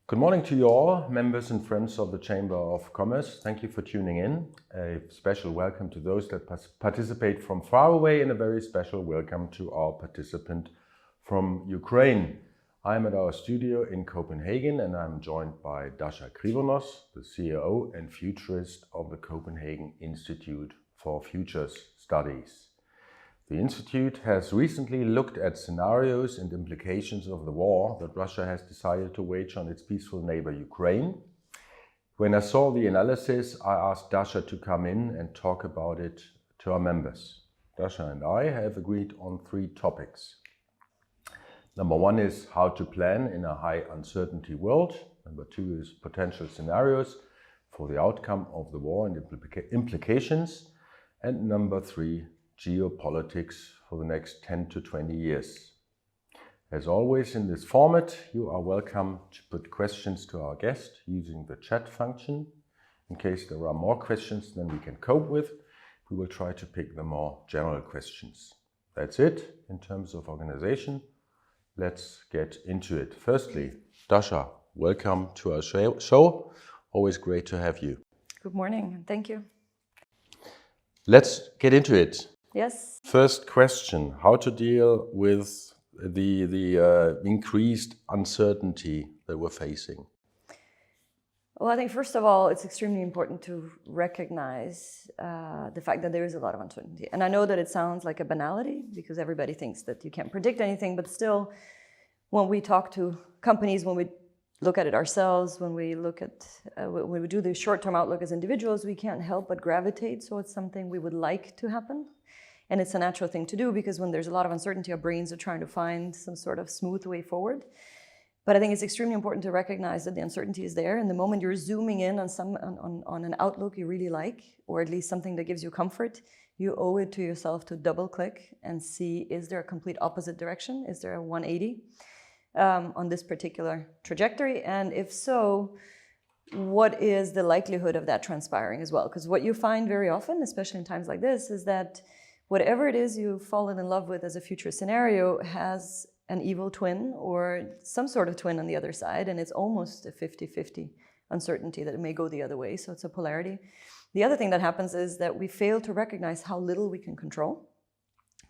Good morning to you all, members and friends of the Chamber of Commerce. Thank you for tuning in. A special welcome to those that participate from far away, and a very special welcome to our participant from Ukraine. I'm at our studio in Copenhagen, and I'm joined by Dasha Krivonos, the CEO and futurist of the Copenhagen Institute for Futures Studies. The Institute has recently looked at scenarios and implications of the war that Russia has decided to wage on its peaceful neighbor Ukraine. When I saw the analysis, I asked Dasha to come in and talk about it to our members. Dasha and I have agreed on 3 topics. Number 1 is how to plan in a high uncertainty world. Number 2 is potential scenarios for the outcome of the war and implications. And number 3, geopolitics for the next 10 to 20 years. As always in this format, you are welcome to put questions to our guest using the chat function. In case there are more questions than we can cope with, we will try to pick the more general questions. That's it in terms of organization. Let's get into it. Firstly, Dasha, welcome to our show. Always great to have you. Good morning, thank you. Let's get into it. Yes. First question, how to deal with the increased uncertainty that we're facing? Well, I think first of all, it's extremely important to recognize the fact that there is a lot of uncertainty. And I know that it sounds like a banality because everybody thinks that you can't predict anything, but still, when we talk to companies, when we look at it ourselves, when we look at, when we do the short-term outlook as individuals, we can't help but gravitate. So it's something we would like to happen. And it's a natural thing to do because when there's a lot of uncertainty, our brains are trying to find some sort of smooth way forward. But I think it's extremely important to recognize that the uncertainty is there. And the moment you're zooming in on an outlook you really like, or at least something that gives you comfort, you owe it to yourself to double click and see, is there a complete opposite direction? Is there a 180 on this particular trajectory? And if so, what is the likelihood of that transpiring as well? Because what you find very often, especially in times like this, is that whatever it is you've fallen in love with as a future scenario has an evil twin or some sort of twin on the other side, and it's almost a 50-50 uncertainty that it may go the other way, so it's a polarity. The other thing that happens is that we fail to recognize how little we can control,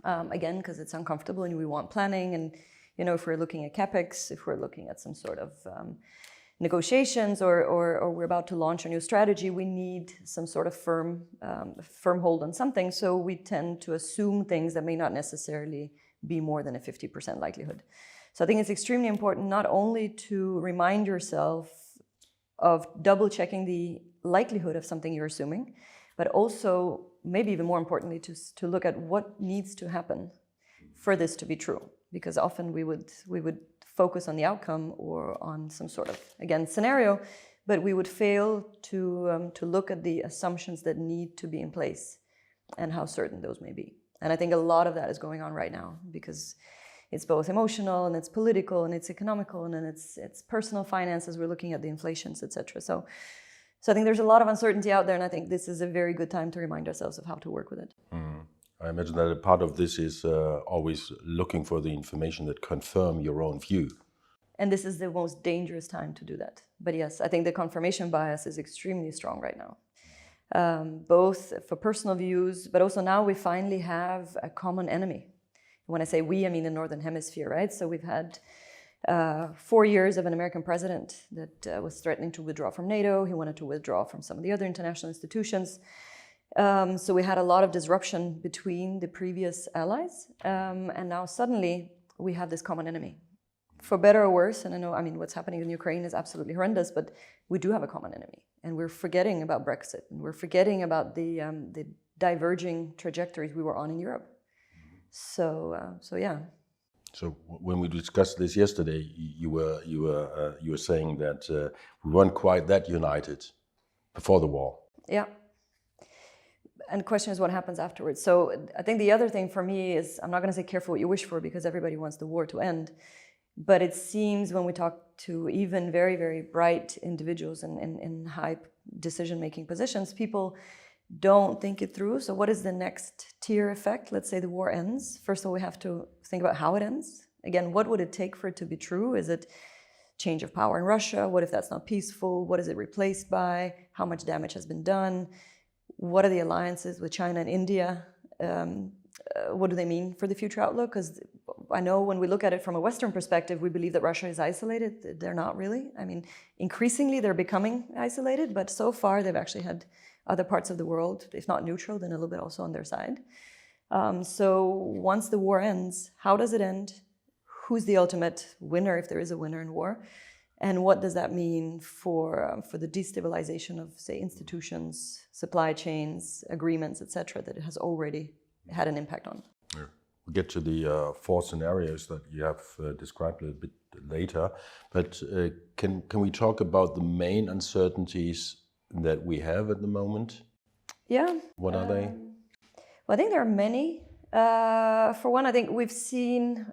again, because it's uncomfortable and we want planning, and if we're looking at CapEx, if we're looking at some sort of negotiations or we're about to launch a new strategy, we need some sort of firm hold on something. So we tend to assume things that may not necessarily be more than a 50% likelihood. So I think it's extremely important not only to remind yourself of double checking the likelihood of something you're assuming, but also maybe even more importantly to look at what needs to happen for this to be true. Because often we would focus on the outcome or on some sort of, again, scenario, but we would fail to look at the assumptions that need to be in place and how certain those may be. And I think a lot of that is going on right now because it's both emotional and it's political and it's economical and then it's personal finances. We're looking at the inflations, etc. So I think there's a lot of uncertainty out there, and I think this is a very good time to remind ourselves of how to work with it. I imagine that a part of this is always looking for the information that confirm your own view. And this is the most dangerous time to do that. But yes, I think the confirmation bias is extremely strong right now, both for personal views, but also now we finally have a common enemy. When I say we, I mean the Northern Hemisphere, right? So we've had 4 years of an American president that was threatening to withdraw from NATO. He wanted to withdraw from some of the other international institutions. So we had a lot of disruption between the previous allies, and now suddenly we have this common enemy. For better or worse, and I mean, what's happening in Ukraine is absolutely horrendous, but we do have a common enemy, and we're forgetting about Brexit, and we're forgetting about the diverging trajectories we were on in Europe. So yeah. So when we discussed this yesterday, you were saying that we weren't quite that united before the war. Yeah. And the question is what happens afterwards. So I think the other thing for me is, I'm not going to say careful what you wish for because everybody wants the war to end. But it seems when we talk to even very, very bright individuals in high decision-making positions, people don't think it through. So what is the next tier effect? Let's say the war ends. First of all, we have to think about how it ends. Again, what would it take for it to be true? Is it change of power in Russia? What if that's not peaceful? What is it replaced by? How much damage has been done? What are the alliances with China and India? What do they mean for the future outlook? Because I know when we look at it from a Western perspective, we believe that Russia is isolated. They're not really. I mean, increasingly they're becoming isolated, but so far they've actually had other parts of the world, if not neutral, then a little bit also on their side. So once the war ends, how does it end? Who's the ultimate winner, if there is a winner in war? And what does that mean for the destabilization of, say, institutions, supply chains, agreements, etc., that it has already had an impact on? Yeah. We'll get to the 4 scenarios that you have described a little bit later. But can we talk about the main uncertainties that we have at the moment? Yeah. What are they? Well, I think there are many. For one, I think we've seen,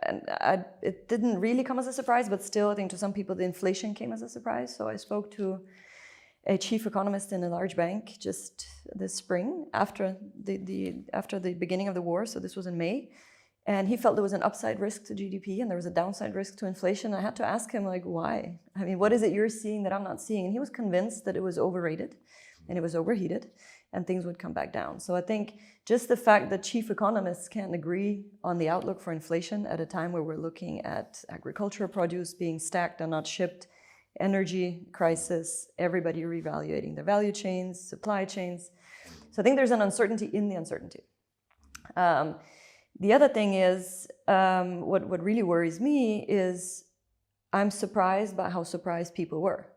and it didn't really come as a surprise, but still, I think to some people, the inflation came as a surprise. So I spoke to a chief economist in a large bank just this spring after the beginning of the war. So this was in May. And he felt there was an upside risk to GDP and there was a downside risk to inflation. I had to ask him, like, why? I mean, what is it you're seeing that I'm not seeing? And he was convinced that it was overrated and it was overheated and things would come back down. So I think just the fact that chief economists can't agree on the outlook for inflation at a time where we're looking at agricultural produce being stacked and not shipped, energy crisis, everybody reevaluating their value chains, supply chains. So I think there's an uncertainty in the uncertainty. The other thing is, what really worries me is I'm surprised by how surprised people were.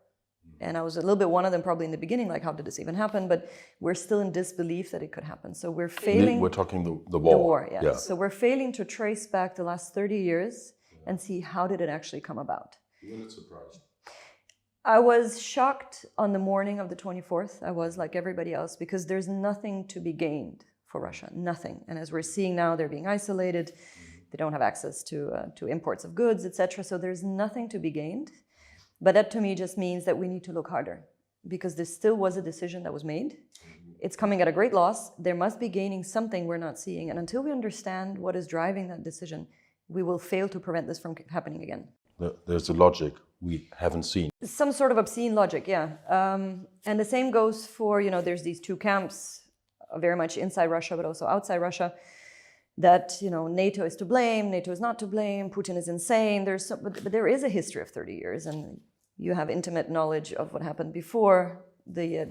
And I was a little bit one of them probably in the beginning, like, how did this even happen? But we're still in disbelief that it could happen. So we're failing. We're talking the war. The war, yeah. So we're failing to trace back the last 30 years and see how did it actually come about. You were not surprised? I was shocked on the morning of the 24th. I was like everybody else, because there's nothing to be gained for Russia, nothing. And as we're seeing now, they're being isolated. They don't have access to imports of goods, etc. So there's nothing to be gained. But that to me just means that we need to look harder, because there still was a decision that was made. It's coming at a great loss. There must be gaining something we're not seeing. And until we understand what is driving that decision, we will fail to prevent this from happening again. There's a logic we haven't seen. Some sort of obscene logic, yeah. And the same goes for, there's these 2 camps, very much inside Russia, but also outside Russia, that, NATO is to blame, NATO is not to blame, Putin is insane. But there is a history of 30 years, and you have intimate knowledge of what happened before the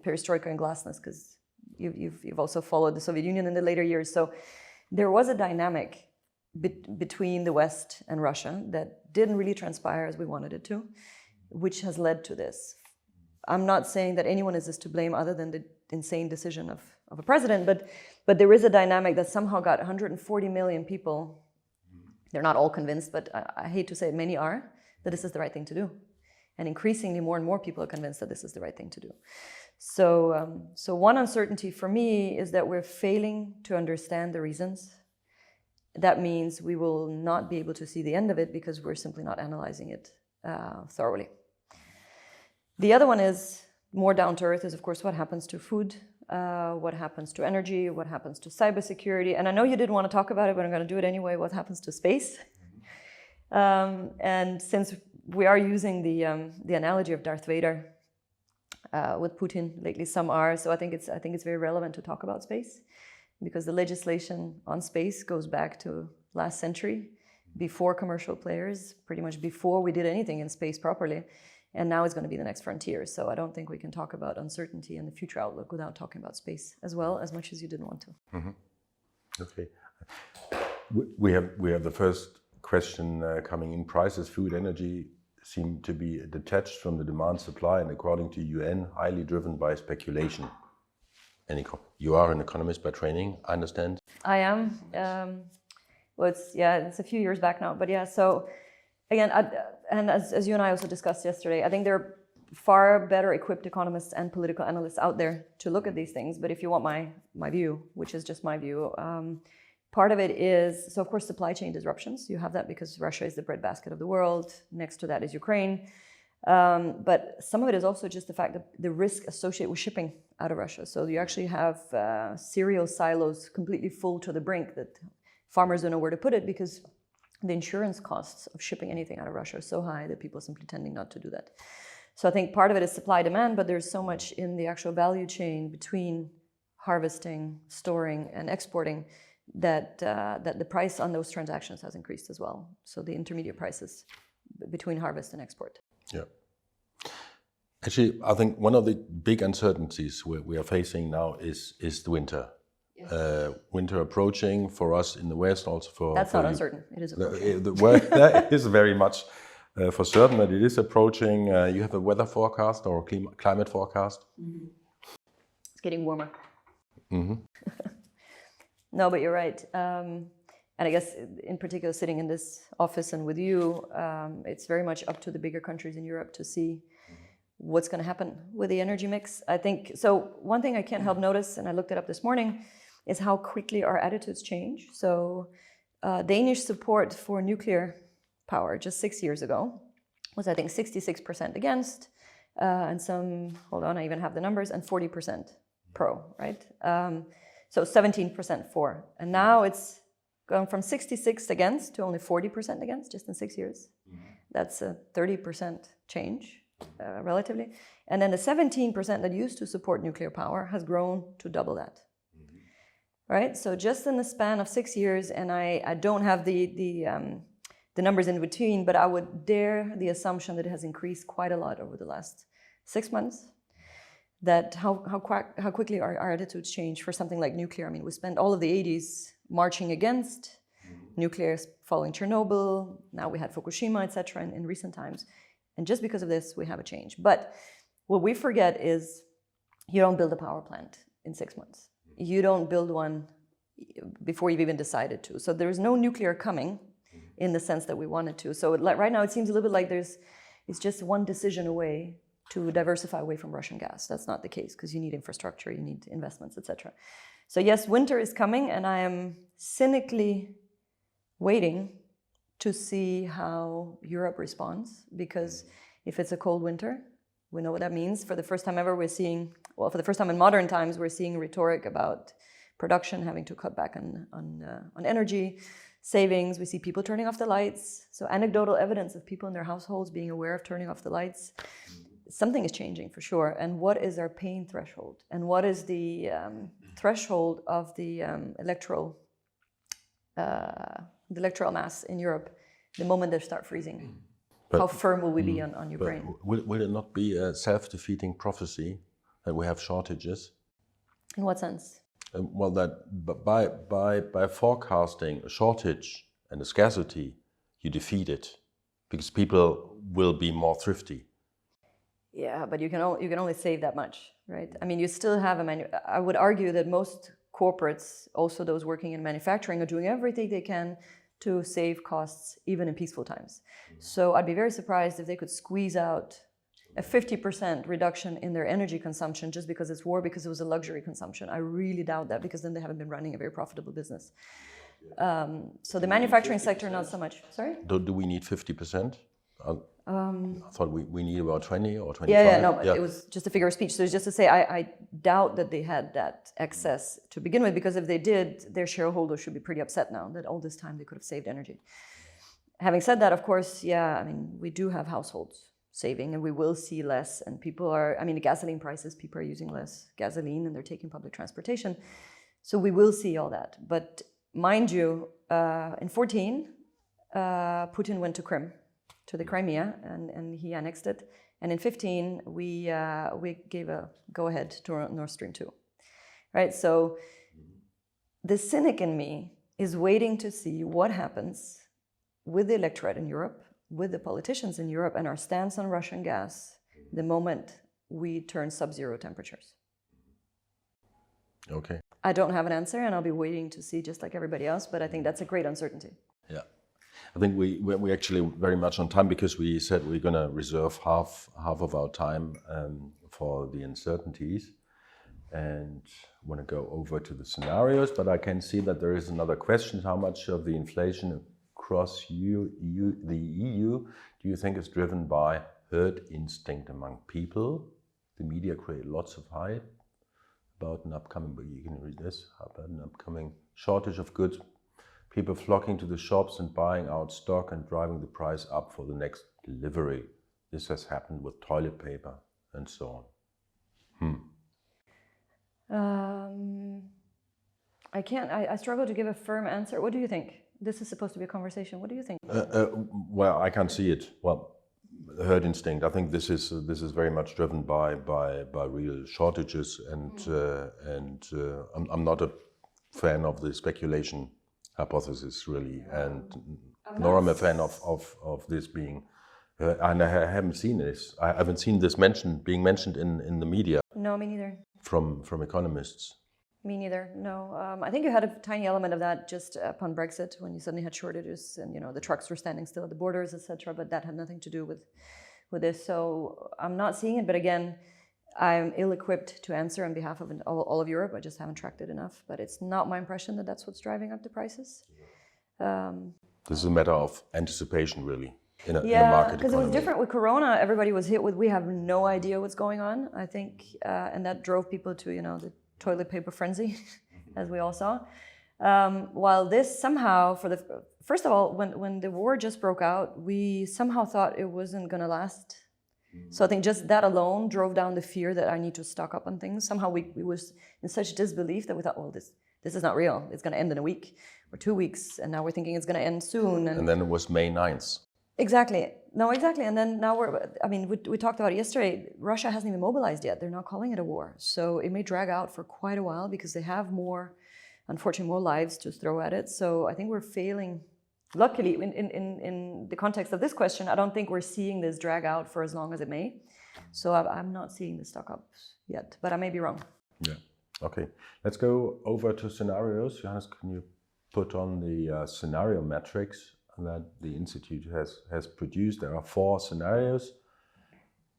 perestroika and glasnost, because you've also followed the Soviet Union in the later years. So there was a dynamic between the West and Russia that didn't really transpire as we wanted it to, which has led to this. I'm not saying that anyone is to blame other than the insane decision of a president, but there is a dynamic that somehow got 140 million people. They're not all convinced, but I hate to say it, many are, that this is the right thing to do. And increasingly more and more people are convinced that this is the right thing to do. So one uncertainty for me is that we're failing to understand the reasons. That means we will not be able to see the end of it because we're simply not analyzing it thoroughly. The other one is more down to earth, is of course what happens to food, what happens to energy, what happens to cybersecurity. And I know you didn't want to talk about it, but I'm going to do it anyway. What happens to space? And since we are using the analogy of Darth Vader with Putin lately, some are. So I think it's very relevant to talk about space, because the legislation on space goes back to last century, before commercial players, pretty much before we did anything in space properly. And now it's going to be the next frontier. So I don't think we can talk about uncertainty and the future outlook without talking about space as well, as much as you didn't want to. Mm-hmm. Okay. We have the first question coming in. Prices, food, energy seem to be detached from the demand supply, and according to UN, highly driven by speculation. You are an economist by training, I understand. I am. Well, it's a few years back now, but yeah. So again, and as you and I also discussed yesterday, I think there are far better equipped economists and political analysts out there to look at these things. But if you want my view, which is just my view, part of it is, so of course, supply chain disruptions. You have that because Russia is the breadbasket of the world. Next to that is Ukraine. But some of it is also just the fact that the risk associated with shipping out of Russia. So you actually have cereal silos completely full to the brink that farmers don't know where to put it, because the insurance costs of shipping anything out of Russia are so high that people are simply tending not to do that. So I think part of it is supply demand, but there's so much in the actual value chain between harvesting, storing, and exporting that the price on those transactions has increased as well. So the intermediate prices between harvest and export. Yeah. Actually, I think one of the big uncertainties we are facing now is the winter. Yes. Winter approaching for us in the West, also for... That's for not uncertain, it is approaching. That is very much for certain that it is approaching. You have a weather forecast or climate forecast? Mm-hmm. It's getting warmer. Mm-hmm. No, but you're right. And I guess in particular sitting in this office and with you, it's very much up to the bigger countries in Europe to see what's going to happen with the energy mix. I think, so one thing I can't help notice, and I looked it up this morning, is how quickly our attitudes change. So Danish support for nuclear power just 6 years ago was, I think, 66% against, and some, hold on, I even have the numbers, and 40% pro, right? So 17% for. And now it's gone from 66 against to only 40% against just in 6 years. That's a 30% change. Relatively. And then the 17% that used to support nuclear power has grown to double that. Right? So just in the span of 6 years, and I don't have the numbers in between, but I would dare the assumption that it has increased quite a lot over the last 6 months. That how quickly our attitudes change for something like nuclear. I mean, we spent all of the 80s marching against nuclear following Chernobyl. Now we had Fukushima, etc. in recent times. And just because of this, we have a change. But what we forget is you don't build a power plant in 6 months. You don't build one before you've even decided to. So there is no nuclear coming in the sense that we wanted to. So right now it seems a little bit like it's just one decision away to diversify away from Russian gas. That's not the case because you need infrastructure, you need investments, etc. So yes, winter is coming, and I am cynically waiting to see how Europe responds, because if it's a cold winter, we know what that means. For the first time ever, for the first time in modern times, we're seeing rhetoric about production, having to cut back on energy savings. We see people turning off the lights. So anecdotal evidence of people in their households being aware of turning off the lights. Something is changing for sure. And what is our pain threshold? And what is the threshold of the electoral mass in Europe the moment they start freezing? How firm will we be on Ukraine? Will it not be a self-defeating prophecy that we have shortages? In what sense? Well, that by forecasting a shortage and a scarcity, you defeat it, because people will be more thrifty. Yeah, but you can only save that much, right? I mean, you still have I would argue that most corporates, also those working in manufacturing, are doing everything they can to save costs even in peaceful times. So I'd be very surprised if they could squeeze out a 50% reduction in their energy consumption just because it's war, because it was a luxury consumption. I really doubt that, because then they haven't been running a very profitable business. So the manufacturing sector, not so much. Sorry? Do we need 50%? I thought we need about 20 or 25. It was just a figure of speech. So it's just to say, I doubt that they had that excess to begin with, because if they did, their shareholders should be pretty upset now that all this time they could have saved energy. Having said that, of course, I mean, we do have households saving, and we will see less. And the gasoline prices, people are using less gasoline and they're taking public transportation. So we will see all that. But mind you, in 2014, Putin went to the Crimea, and he annexed it. And in 2015, we gave a go-ahead to Nord Stream 2. Right? So the cynic in me is waiting to see what happens with the electorate in Europe, with the politicians in Europe, and our stance on Russian gas the moment we turn sub-zero temperatures. Okay. I don't have an answer, and I'll be waiting to see, just like everybody else, but I think that's a great uncertainty. Yeah. I think we actually very much on time, because we said we're going to reserve half of our time for the uncertainties, and want to go over to the scenarios. But I can see that there is another question: how much of the inflation across the EU do you think is driven by herd instinct among people? The media create lots of hype about an upcoming, but you can read this, about an upcoming shortage of goods, people flocking to the shops and buying out stock and driving the price up for the next delivery. This has happened with toilet paper and so on. I struggle to give a firm answer. What do you think? This is supposed to be a conversation. What do you think? Well, I can't see it. Well, herd instinct. I think this is very much driven by real shortages, and I'm not a fan of the speculation hypothesis really, and nor am I a fan of this being. And I haven't seen this. I haven't seen this being mentioned in the media. No, me neither. From economists. Me neither. No, I think you had a tiny element of that just upon Brexit when you suddenly had shortages and the trucks were standing still at the borders, etc. But that had nothing to do with this. So I'm not seeing it. But again, I'm ill-equipped to answer on behalf of all of Europe. I just haven't tracked it enough. But it's not my impression that that's what's driving up the prices. This is a matter of anticipation, really, in a market economy. Because it was different with Corona. Everybody was hit with, we have no idea what's going on, I think. And that drove people to, the toilet paper frenzy, as we all saw. While this somehow, first of all, when the war just broke out, we somehow thought it wasn't going to last. So I think just that alone drove down the fear that I need to stock up on things. Somehow we was in such disbelief that we thought, well, this is not real. It's going to end in a week or 2 weeks, and now we're thinking it's going to end soon. And then it was May 9th. Exactly. No, exactly. And then now we talked about it yesterday. Russia hasn't even mobilized yet. They're not calling it a war. So it may drag out for quite a while because they have unfortunately, more lives to throw at it. So I think we're failing. Luckily, in the context of this question, I don't think we're seeing this drag out for as long as it may. So I'm not seeing the stock ups yet, but I may be wrong. Yeah. Okay. Let's go over to scenarios. Johannes, can you put on the scenario metrics that the Institute has produced? There are 4 scenarios.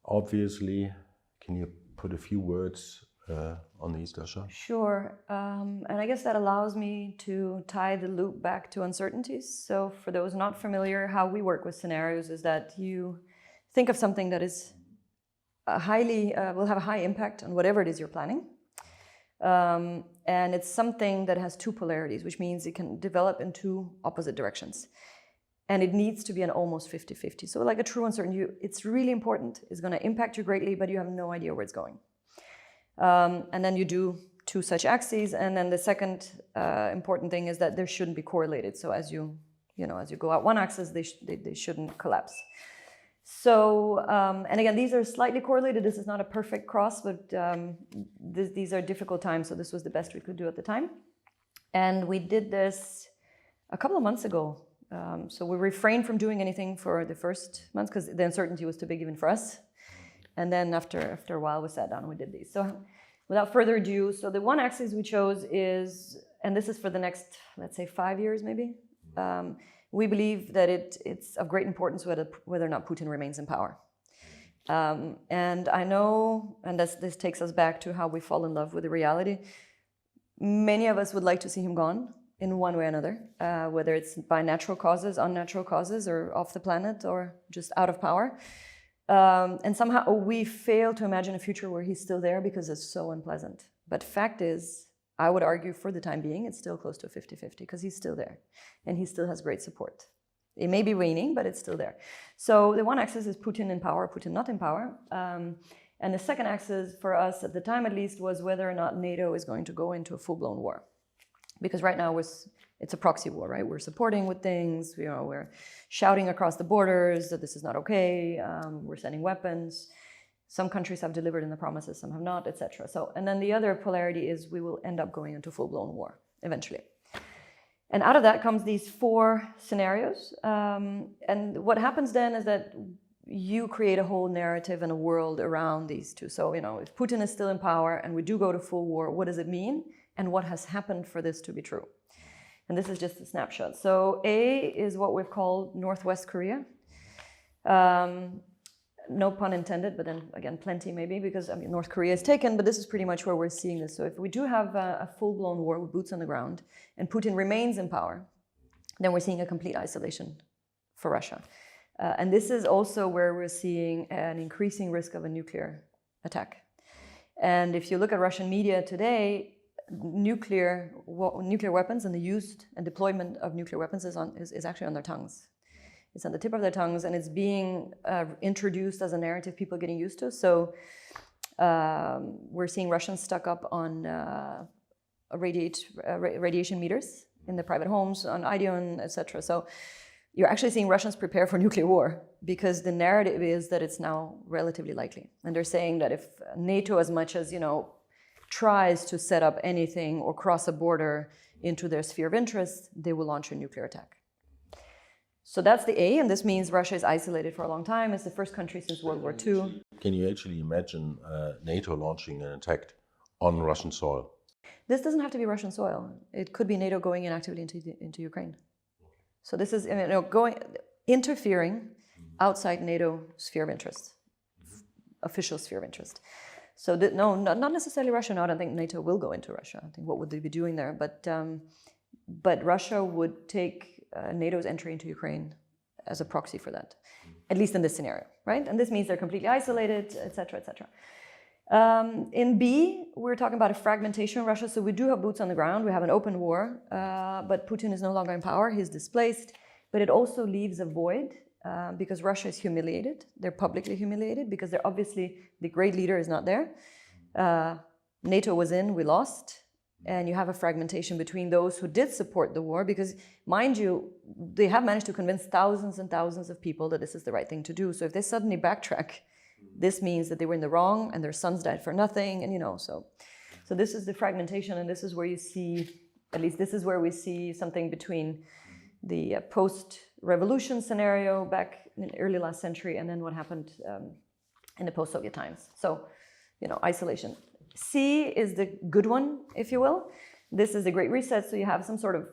Obviously, can you put a few words on these, Dasha? Sure. And I guess that allows me to tie the loop back to uncertainties. So for those not familiar, how we work with scenarios is that you think of something that is will have a high impact on whatever it is you're planning. And it's something that has 2 polarities, which means it can develop in 2 opposite directions. And it needs to be an almost 50-50. So like a true uncertainty, it's really important. It's going to impact you greatly, but you have no idea where it's going. And then you do 2 such axes. And then the second important thing is that they shouldn't be correlated. So as you go out one axis, they shouldn't collapse. So, and again, these are slightly correlated. This is not a perfect cross, but these are difficult times. So this was the best we could do at the time. And we did this a couple of months ago. So we refrained from doing anything for the first months because the uncertainty was too big even for us. And then after a while, we sat down and we did these. So without further ado, so the one axis we chose is, and this is for the next, let's say 5 years maybe, we believe that it's of great importance whether or not Putin remains in power. And I know, and this takes us back to how we fall in love with the reality, many of us would like to see him gone in one way or another, whether it's by natural causes, unnatural causes, or off the planet, or just out of power. And somehow we fail to imagine a future where he's still there because it's so unpleasant. But fact is, I would argue for the time being, it's still close to a 50-50 because he's still there and he still has great support. It may be waning, but it's still there. So the one axis is Putin in power, Putin not in power. And the second axis for us at the time at least was whether or not NATO is going to go into a full-blown war. Because right now it's a proxy war, right? We're supporting with things, we're shouting across the borders that this is not okay, we're sending weapons. Some countries have delivered in the promises, some have not, etc. So, and then the other polarity is we will end up going into full-blown war eventually. And out of that comes these 4 scenarios. And what happens then is that you create a whole narrative and a world around these 2. So, if Putin is still in power and we do go to full war, what does it mean? And what has happened for this to be true? And this is just a snapshot. So A is what we've called Northwest Korea. No pun intended, but then again, plenty maybe, because North Korea is taken, but this is pretty much where we're seeing this. So if we do have a full-blown war with boots on the ground and Putin remains in power, then we're seeing a complete isolation for Russia. And this is also where we're seeing an increasing risk of a nuclear attack. And if you look at Russian media today, nuclear weapons and the use and deployment of nuclear weapons is actually on their tongues. It's on the tip of their tongues, and it's being introduced as a narrative people are getting used to. So we're seeing Russians stuck up on radiation meters in their private homes, on Ideon, etc. So you're actually seeing Russians prepare for nuclear war because the narrative is that it's now relatively likely. And they're saying that if NATO, as much as, tries to set up anything or cross a border into their sphere of interest, they will launch a nuclear attack. So that's the A, and this means Russia is isolated for a long time. It's the first country since World War II. Can you actually imagine NATO launching an attack on Russian soil? This doesn't have to be Russian soil. It could be NATO going in actively into Ukraine. So this is interfering outside NATO sphere of interest, official sphere of interest. So no, not necessarily Russia. No, I don't think NATO will go into Russia. I think what would they be doing there? But Russia would take NATO's entry into Ukraine as a proxy for that, at least in this scenario, right? And this means they're completely isolated, etc., etc. In B, we're talking about a fragmentation of Russia. So we do have boots on the ground. We have an open war, but Putin is no longer in power. He's displaced. But it also leaves a void because Russia is humiliated. They're publicly humiliated because they're obviously, the great leader is not there. NATO was in, we lost. And you have a fragmentation between those who did support the war because, mind you, they have managed to convince thousands and thousands of people that this is the right thing to do. So if they suddenly backtrack, this means that they were in the wrong and their sons died for nothing, and so this is the fragmentation, and this is where you see, at least this is where we see something between the post-revolution scenario back in the early last century and then what happened in the post-Soviet times. So, isolation. C is the good one, if you will. This is the Great Reset, so you have some sort of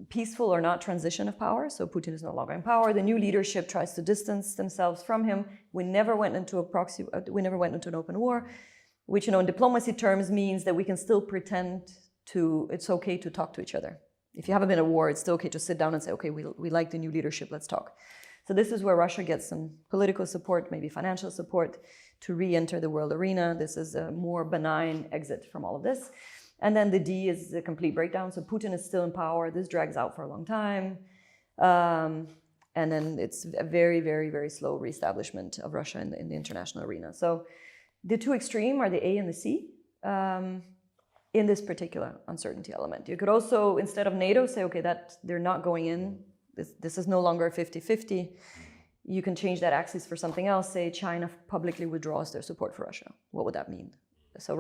peaceful or not transition of power. So Putin is no longer in power. The new leadership tries to distance themselves from him. We never went into an open war, which, in diplomacy terms means that we can still pretend it's okay to talk to each other. If you haven't been in a war, it's still okay to sit down and say, okay, we like the new leadership, let's talk. So this is where Russia gets some political support, maybe financial support, to re-enter the world arena. This is a more benign exit from all of this. And then the D is the complete breakdown. So Putin is still in power. This drags out for a long time. And then it's a very, very, very slow reestablishment of Russia in the international arena. So the two extreme are the A and the C in this particular uncertainty element. You could also, instead of NATO, say, okay, that they're not going in. This is no longer a 50-50. You can change that axis for something else. Say China publicly withdraws their support for Russia. What would that mean? So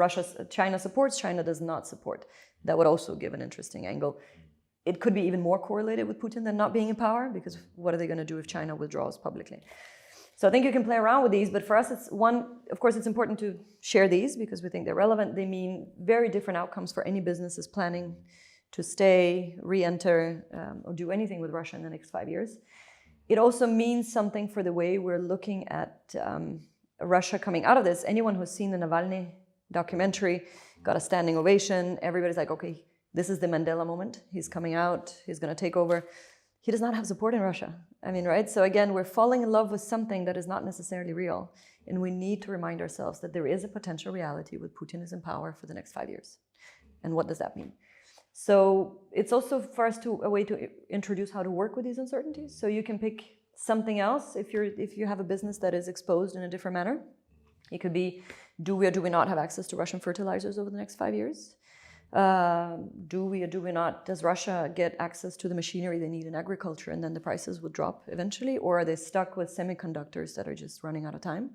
China supports, China does not support. That would also give an interesting angle. It could be even more correlated with Putin than not being in power, because what are they going to do if China withdraws publicly? So I think you can play around with these, but for us, of course, it's important to share these because we think they're relevant. They mean very different outcomes for any businesses planning to stay, re-enter, or do anything with Russia in the next 5 years. It also means something for the way we're looking at Russia coming out of this. Anyone who's seen the Navalny documentary got a standing ovation. Everybody's like, okay, this is the Mandela moment. He's coming out. He's going to take over. He does not have support in Russia. I mean, right? So again, we're falling in love with something that is not necessarily real. And we need to remind ourselves that there is a potential reality with Putin is in power for the next 5 years. And what does that mean? So it's also for us a way to introduce how to work with these uncertainties. So you can pick something else if you have a business that is exposed in a different manner. It could be, do we or do we not have access to Russian fertilizers over the next 5 years? Do we or do we not, does Russia get access to the machinery they need in agriculture and then the prices would drop eventually? Or are they stuck with semiconductors that are just running out of time?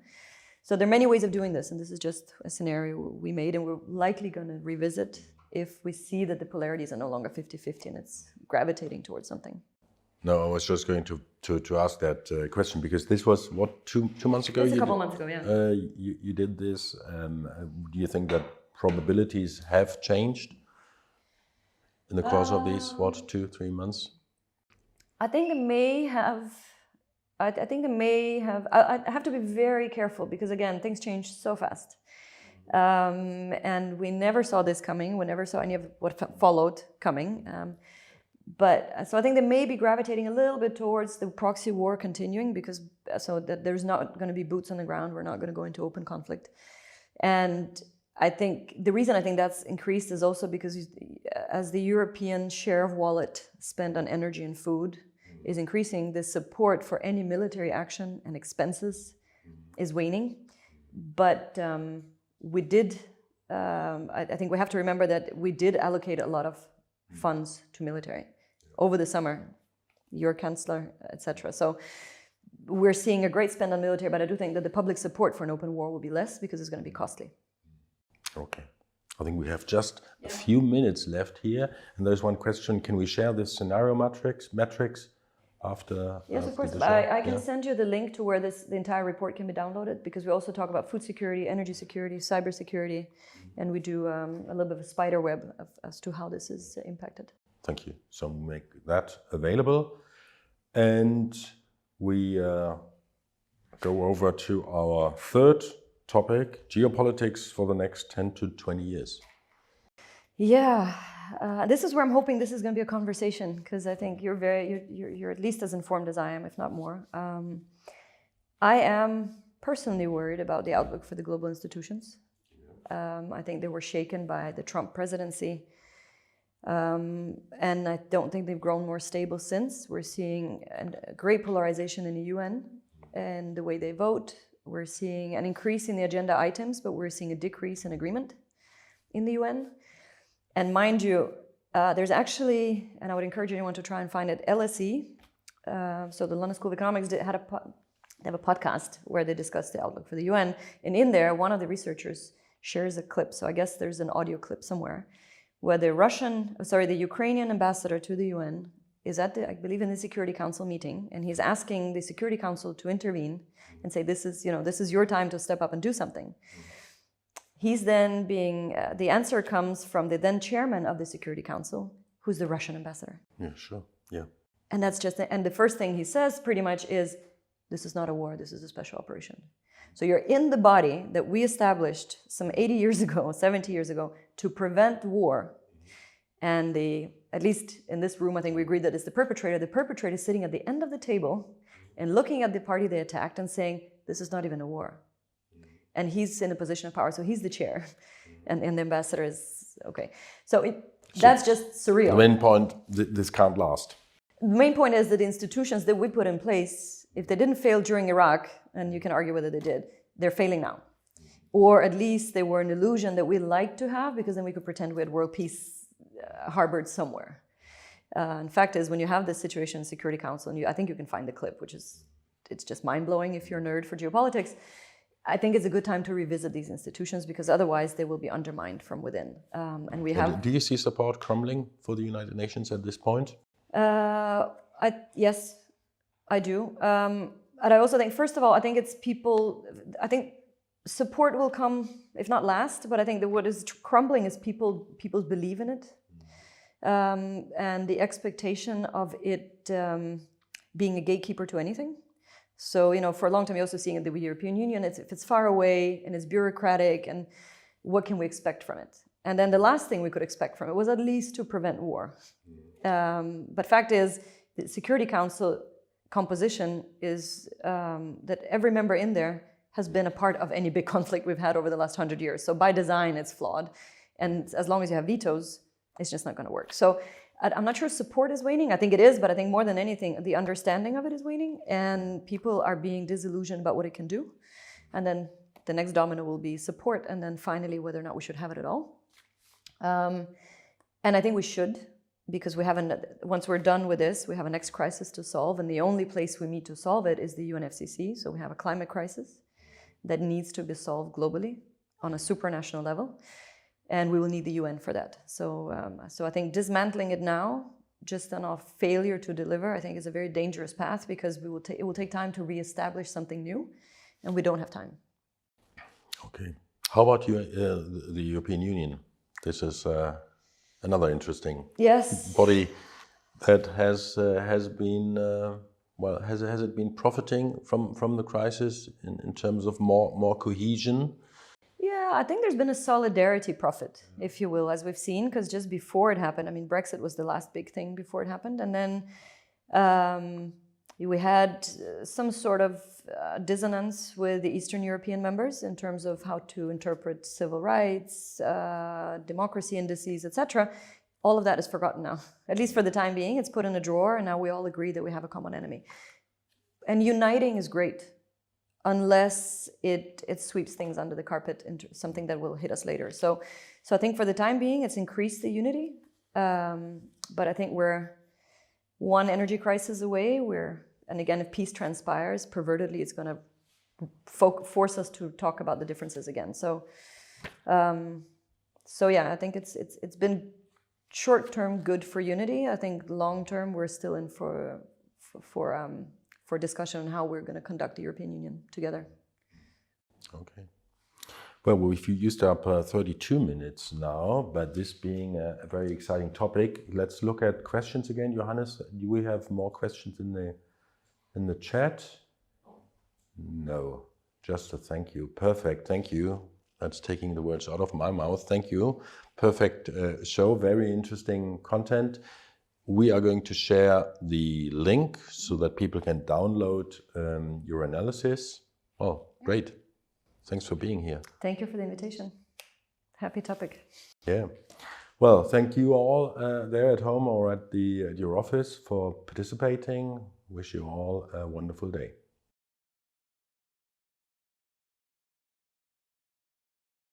So there are many ways of doing this, and this is just a scenario we made, and we're likely going to revisit if we see that the polarities are no longer 50-50 and it's gravitating towards something. No, I was just going to ask that question because this was, what, two months ago? It's a couple months ago, yeah. You did this. Do you think that probabilities have changed in the course of these, 2-3 months? I think it may have. I have to be very careful because, again, things change so fast. And we never saw this coming. We never saw any of what followed coming. So I think they may be gravitating a little bit towards the proxy war continuing because so that there's not going to be boots on the ground. We're not going to go into open conflict. And I think the reason I think that's increased is also because as the European share of wallet spent on energy and food is increasing, the support for any military action and expenses is waning. But we did, I think we have to remember that we did allocate a lot of funds to military over the summer, your chancellor, etc. So we're seeing a great spend on military, but I do think that the public support for an open war will be less because it's going to be costly. Okay. I think we have just a few minutes left here. And there's one question. Can we share this scenario metrics after? Yes, of course. I can send you the link to where the entire report can be downloaded, because we also talk about food security, energy security, cyber security, and we do a little bit of a spider web as to how this is impacted. Thank you. So make that available. And we go over to our third topic, geopolitics for the next 10 to 20 years. Yeah, this is where I'm hoping this is going to be a conversation, because I think you're at least as informed as I am, if not more. I am personally worried about the outlook for the global institutions. I think they were shaken by the Trump presidency, and I don't think they've grown more stable since. We're seeing a great polarization in the UN and the way they vote. We're seeing an increase in the agenda items, but we're seeing a decrease in agreement in the UN. And mind you, there's actually, and I would encourage anyone to try and find it, LSE, so the London School of Economics, they have a podcast where they discuss the outlook for the UN. And in there, one of the researchers shares a clip, so I guess there's an audio clip somewhere, where the Ukrainian ambassador to the UN is at I believe in the Security Council meeting, and he's asking the Security Council to intervene and say, this is your time to step up and do something. He's then the answer comes from the then chairman of the Security Council, who's the Russian ambassador. Yeah, sure, yeah. And and the first thing he says pretty much is, this is not a war, this is a special operation. So you're in the body that we established some 80 years ago, 70 years ago, to prevent war. And at least in this room, I think we agree that it's the perpetrator. The perpetrator is sitting at the end of the table and looking at the party they attacked and saying, this is not even a war. And he's in a position of power, so he's the chair. And the ambassador is, okay. So that's just surreal. The main point, this can't last. The main point is that the institutions that we put in place, if they didn't fail during Iraq, and you can argue whether they did, they're failing now. Or at least they were an illusion that we like to have, because then we could pretend we had world peace harbored somewhere. In fact is, when you have this situation in Security Council, and I think you can find the clip, it's just mind-blowing if you're a nerd for geopolitics. I think it's a good time to revisit these institutions, because otherwise they will be undermined from within. Do you see support crumbling for the United Nations at this point? Yes, I do. And I also think, first of all, I think it's people. I think support will come, if not last, but I think that what is crumbling is people's belief in it, and the expectation of it being a gatekeeper to anything. So, for a long time, you're also seeing in the European Union, if it's far away and it's bureaucratic, and what can we expect from it? And then the last thing we could expect from it was at least to prevent war. But fact is, the Security Council composition is that every member in there has been a part of any big conflict we've had over the last 100 years. So by design, it's flawed. And as long as you have vetoes, it's just not going to work. So I'm not sure support is waning. I think it is, but I think more than anything, the understanding of it is waning, and people are being disillusioned about what it can do. And then the next domino will be support, and then finally whether or not we should have it at all. And I think we should, because once we're done with this, we have a next crisis to solve, and the only place we meet to solve it is the UNFCCC. So we have a climate crisis that needs to be solved globally on a supranational level. And we will need the UN for that. So I think dismantling it now, just on our failure to deliver, I think is a very dangerous path, because it will take time to reestablish something new, and we don't have time. Okay. How about the European Union? This is another interesting body that has been, has it been profiting from the crisis in terms of more cohesion? Yeah, I think there's been a solidarity profit, if you will, as we've seen, because just before it happened, Brexit was the last big thing before it happened. And then We had some sort of dissonance with the Eastern European members in terms of how to interpret civil rights, democracy indices, etc. All of that is forgotten now. At least for the time being, it's put in a drawer, and now we all agree that we have a common enemy. And uniting is great, unless it sweeps things under the carpet into something that will hit us later. So I think for the time being, it's increased the unity. But I think we're one energy crisis away. And again, if peace transpires, pervertedly, it's going to force us to talk about the differences again. So yeah, I think it's been short-term good for unity. I think long-term we're still in for discussion on how we're going to conduct the European Union together. Okay. Well, we've used up 32 minutes now, but this being a very exciting topic, let's look at questions again. Johannes, do we have more questions in the chat? No, just a thank you. Perfect, thank you. That's taking the words out of my mouth. Thank you. Perfect show, very interesting content. We are going to share the link so that people can download your analysis. Oh, great. Thanks for being here. Thank you for the invitation. Happy topic. Yeah. Well, thank you all there at home or at your office for participating. Wish you all a wonderful day.